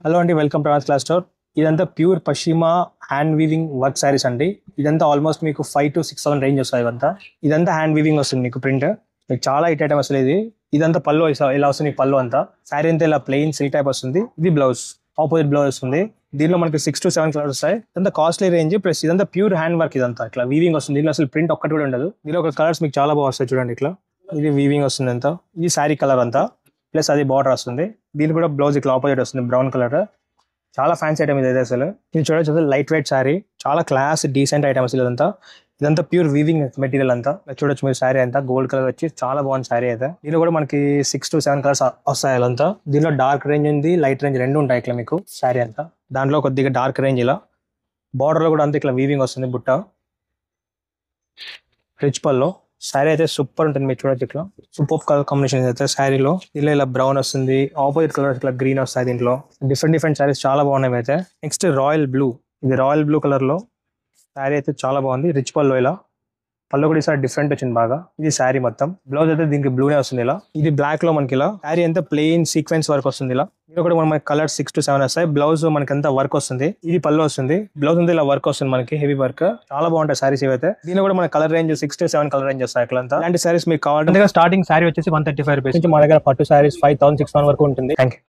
Hello అండి, welcome to our class store. ఇదంతా pure పశ్చిమ హ్యాండ్ వీవింగ్ వర్క్ సారీస్ అండి. ఇదంతా ఆల్మోస్ట్ మీకు 5,000 to 6,000 రేంజ్ వస్తుంది. ఇదంతా హ్యాండ్ వీవింగ్ వస్తుంది మీకు ప్రింట్. మీకు చాలా హిట్ ఐటమ్ అసలు ఇదంతా పళ్ళు ఇలా వస్తుంది. పళ్ళు అంతా సారీ అంతా ఇలా ప్లెయిన్ సిల్క్ టైప్ వస్తుంది. ఇది బ్లౌజ్, ఆపోజిట్ బ్లౌజ్ వస్తుంది. దీనిలో మనకి 6 to 7 కలర్స్ వస్తాయి. ఇదంతా కాస్ట్లీ రేంజ్ ప్లస్ ఇదంతా ప్యూర్ హ్యాండ్ వర్క్. ఇదంతా ఇట్లా వీవింగ్ వస్తుంది. దీనిలో అసలు ప్రింట్ ఒక్కటి కూడా ఉండదు. దీనిలో ఒక కలర్స్ మీకు చాలా బాగా వస్తాయి చూడండి. ఇట్లా ఇది వీవింగ్ వస్తుంది అంతా. ఇది శారీ కలర్ అంతా ప్లస్ అది బార్డర్ వస్తుంది. దీని కూడా బ్లౌజ్ ఇట్లా ఆపోజిట్ వస్తుంది, బ్రౌన్ కలర్. చాలా ఫ్యాన్సీ ఐటమ్ ఇదైతే అసలు. ఇది చూడొచ్చు, లైట్ వెయిట్ శారీ, చాలా క్లాస్ డీసెంట్ ఐటమ్ అసలు. ఇదంతా ప్యూర్ వీవింగ్ మెటీరియల్ అంతా. చూడొచ్చు మీరు శారీ అంతా గోల్డ్ కలర్ వచ్చి చాలా బాగుంది శారీ అయితే. దీనిలో కూడా మనకి 6 to 7 కలర్స్ వస్తాయి అదంతా. దీనిలో డార్క్ రేంజ్ ఉంది, లైట్ రేంజ్ రెండు ఉంటాయి ఇట్లా మీకు శారీ అంతా. దాంట్లో కొద్దిగా డార్క్ రేంజ్ ఇలా బార్డర్ లో కూడా అంతా ఇట్లా వీవింగ్ వస్తుంది. బుట్ట రిచ్ పల్లో శారీ అయితే సూపర్ ఉంటుంది. మీరు చూడొచ్చు ఇట్లా సూపర్ కలర్ కాంబినేషన్ అయితే శారీలో. దీనిలో ఇలా బ్రౌన్ వస్తుంది, ఆపోజిట్ కలర్ ఇట్లా గ్రీన్ వస్తాయి. దీంట్లో డిఫరెంట్ శారీస్ చాలా బాగున్నాయి అయితే. నెక్స్ట్ రాయల్ బ్లూ, ఇది రాయల్ బ్లూ కలర్ లో శారీ అయితే చాలా బాగుంది. రిచ్ పల్లో ఇలా పళ్ళు కూడా ఈసారి డిఫరెంట్ వచ్చింది బాగా. ఇది శారీ మొత్తం. బ్లౌజ్ అయితే దీనికి బ్లూనే వస్తుంది ఇలా. ఇది బ్లాక్ లో మనకి ఇలా శారీ అంతా ప్లెయిన్ సీక్వెన్స్ వర్క్ వస్తుంది ఇలా. ఇది కూడా మనకి కలర్ 6 to 7 వస్తాయి. బ్లౌజ్ మనకి అంతా వర్క్ వస్తుంది. ఇది పళ్ళు వస్తుంది, బ్లౌజ్ అంతా ఇలా వర్క్ వస్తుంది మనకి, హెవీ వర్క్. చాలా బాగుంటాయి సారీస్ ఇవైతే. దీని కూడా మన colour range 6 to 7 colour range వస్తాయి ఇట్లా. ఇలాంటి సారీస్ మీకు కావాలంటే స్టార్టింగ్ సారీ వచ్చేసి 135 రూపీస్ నుంచి మా దగ్గర పట్టు సారీస్ 5,000 6,000 వరకు ఉంటుంది. Thank you.